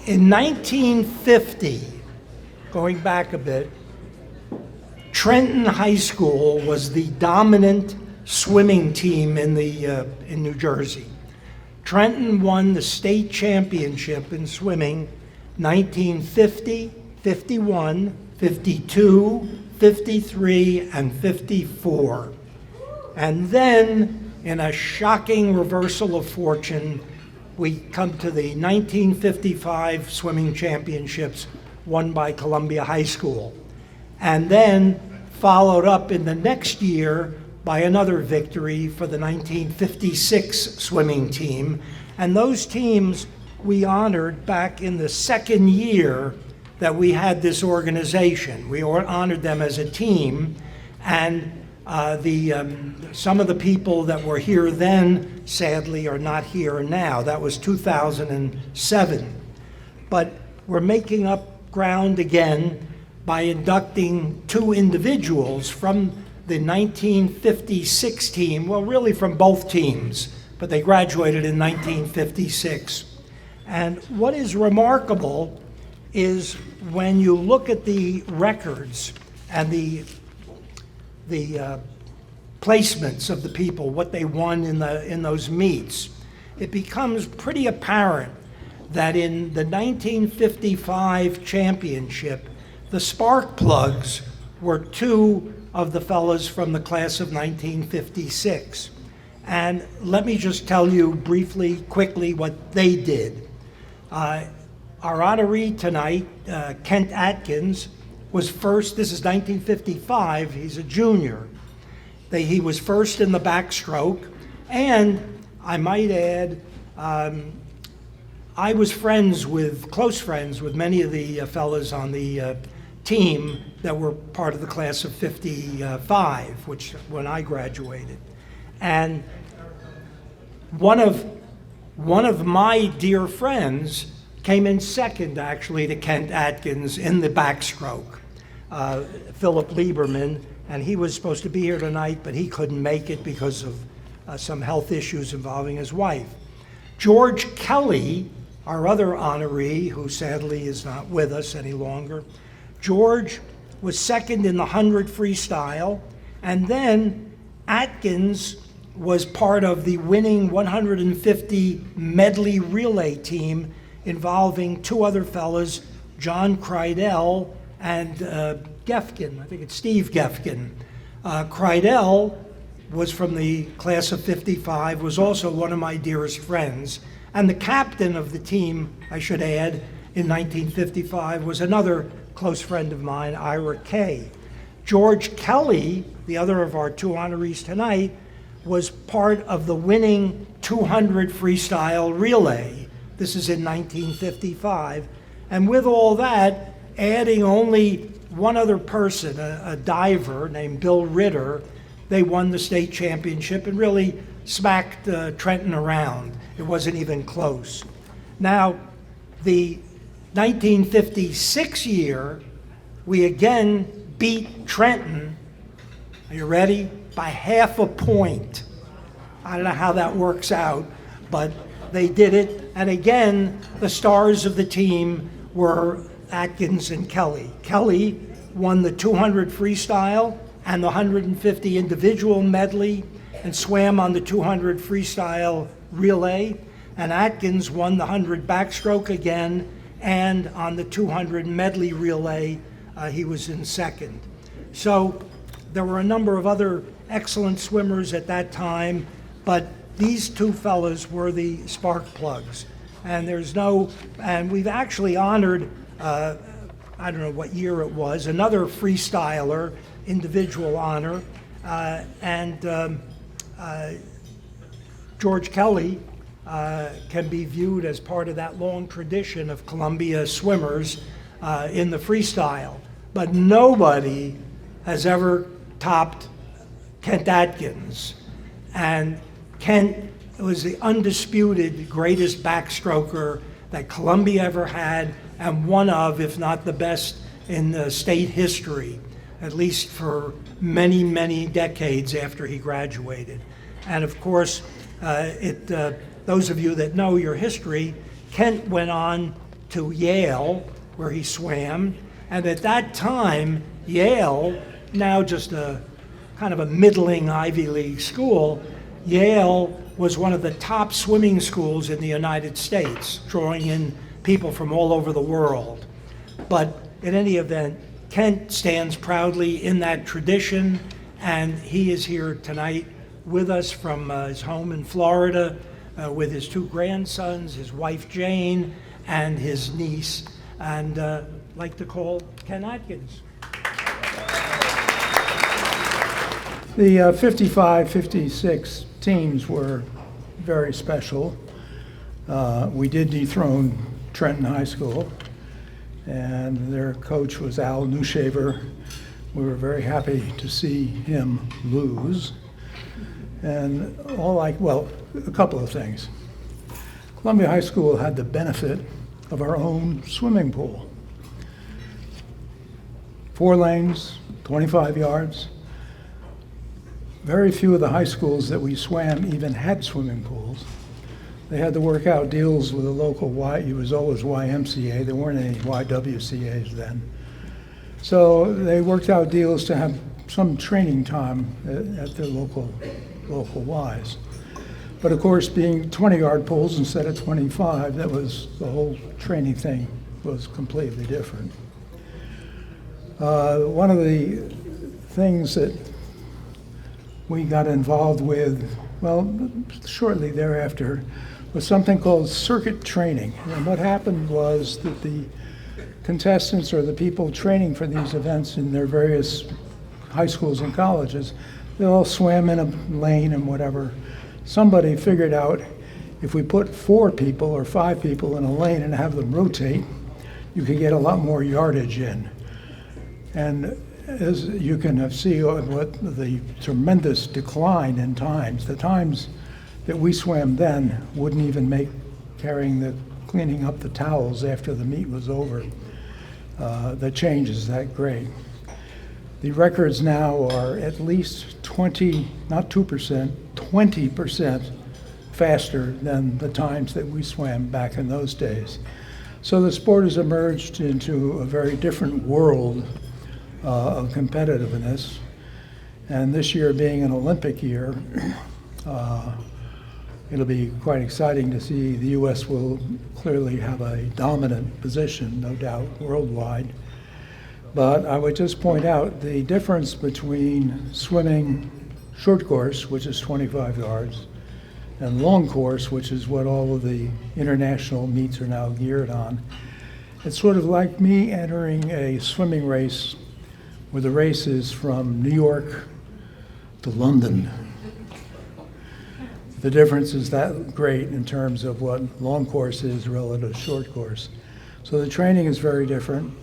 In 1950, going back a bit, Trenton High School was the dominant swimming team in New Jersey. Trenton won the state championship in swimming 1950, 51, 52, 53, and 54. And then, in a shocking reversal of fortune, we come to the 1955 swimming championships won by Columbia High School. And then followed up in the next year by another victory for the 1956 swimming team. And those teams we honored back in the second year that we had this organization. We honored them as a team, and some of the people that were here then, sadly, are not here now. That was 2007. But we're making up ground again by inducting two individuals from the 1956 team, well, really from both teams, but they graduated in 1956. And what is remarkable is when you look at the records and the placements of the people, what they won in those meets, it becomes pretty apparent that in the 1955 championship, the spark plugs were two of the fellas from the class of 1956. And let me just tell you briefly, quickly, what they did. Our honoree tonight, Kent Atkins, was first. This is 1955. He's a junior. He was first in the backstroke. And I might add, I was close friends with many of the fellas on the team that were part of the class of 55, when I graduated. And one of my dear friends came in second, actually, to Kent Atkins in the backstroke, Philip Lieberman, and he was supposed to be here tonight, but he couldn't make it because of some health issues involving his wife. George Kelly, our other honoree, who sadly is not with us any longer, George was second in the 100 freestyle, and then Atkins was part of the winning 150 medley relay team involving two other fellas, John Kreidel and Gefkin. I think it's Steve Gefkin. Kreidel was from the class of 55, was also one of my dearest friends, and the captain of the team, I should add, in 1955 was another close friend of mine, Ira Kay. George Kelly, the other of our two honorees tonight, was part of the winning 200 freestyle relay. This is in 1955. And with all that, adding only one other person, a diver named Bill Ritter, they won the state championship and really smacked Trenton around. It wasn't even close. Now, the 1956 year, we again beat Trenton, are you ready? By half a point. I don't know how that works out, but they did it. And again, the stars of the team were Atkins and Kelly. Kelly won the 200 freestyle and the 150 individual medley and swam on the 200 freestyle relay. And Atkins won the 100 backstroke again, and on the 200 medley relay, he was in second. So there were a number of other excellent swimmers at that time, but these two fellas were the spark plugs. And and we've actually honored, I don't know what year it was, another freestyler, individual honor, and George Kelly can be viewed as part of that long tradition of Columbia swimmers in the freestyle. But nobody has ever topped Kent Atkins. And Kent was the undisputed greatest backstroker that Columbia ever had, and one of, if not the best, in state history, at least for many, many decades after he graduated. And of course, those of you that know your history, Kent went on to Yale, where he swam. And at that time, Yale, now just a kind of a middling Ivy League school, Yale was one of the top swimming schools in the United States, drawing in people from all over the world. But in any event, Kent stands proudly in that tradition, and he is here tonight with us from his home in Florida with his 2 grandsons, his wife Jane, and his niece. And I'd like to call Ken Atkins. The 55-56 teams were very special. We did dethrone Trenton High School, and their coach was Al Newshaver. We were very happy to see him lose. And a couple of things. Columbia High School had the benefit of our own swimming pool. 4 lanes, 25 yards. Very few of the high schools that we swam even had swimming pools. They had to work out deals with the local it was always YMCA. There weren't any YWCAs then. So they worked out deals to have some training time at the local Ys. But of course, being 20-yard pools instead of 25, that was the whole training thing was completely different. One of the things that we got involved with, shortly thereafter, was something called circuit training. And what happened was that the contestants or the people training for these events in their various high schools and colleges, they all swam in a lane and whatever. Somebody figured out if we put 4 people or 5 people in a lane and have them rotate, you could get a lot more yardage in. And as you can see what the tremendous decline in times, the times that we swam then wouldn't even make cleaning up the towels after the meet was over. The change is that great. The records now are at least 20, not 2%, 20% faster than the times that we swam back in those days. So the sport has emerged into a very different world of competitiveness. And this year being an Olympic year, it'll be quite exciting to see. The U.S. will clearly have a dominant position, no doubt, worldwide. But I would just point out the difference between swimming short course, which is 25 yards, and long course, which is what all of the international meets are now geared on. It's sort of like me entering a swimming race where the race is from New York to London. The difference is that great in terms of what long course is relative to short course. So the training is very different,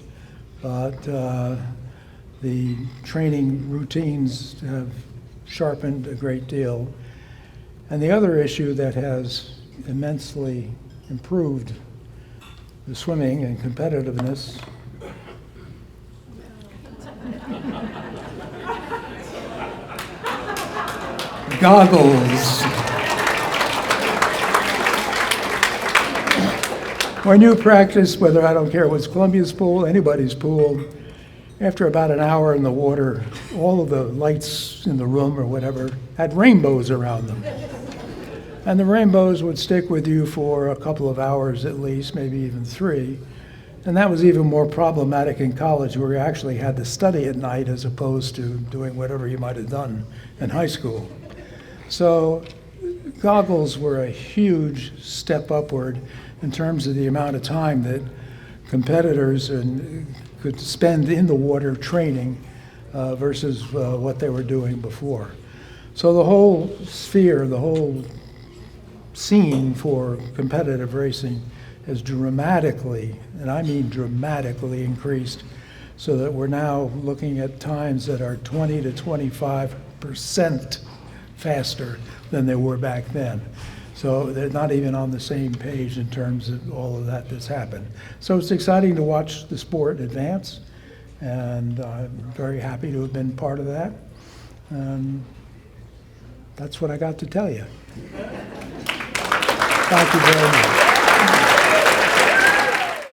but the training routines have sharpened a great deal. And the other issue that has immensely improved the swimming and competitiveness goggles. When you practice, whether I don't care what's Columbia's pool, anybody's pool, after about an hour in the water, all of the lights in the room or whatever had rainbows around them. And the rainbows would stick with you for a couple of hours at least, maybe even 3. And that was even more problematic in college, where you actually had to study at night as opposed to doing whatever you might have done in high school. So goggles were a huge step upward in terms of the amount of time that competitors could spend in the water training versus what they were doing before. So the whole sphere, the whole scene for competitive racing has dramatically, and I mean dramatically, increased, so that we're now looking at times that are 20 to 25% faster than they were back then. So they're not even on the same page in terms of all of that that's happened. So it's exciting to watch the sport advance, and I'm very happy to have been part of that. And that's what I got to tell you. Thank you very much.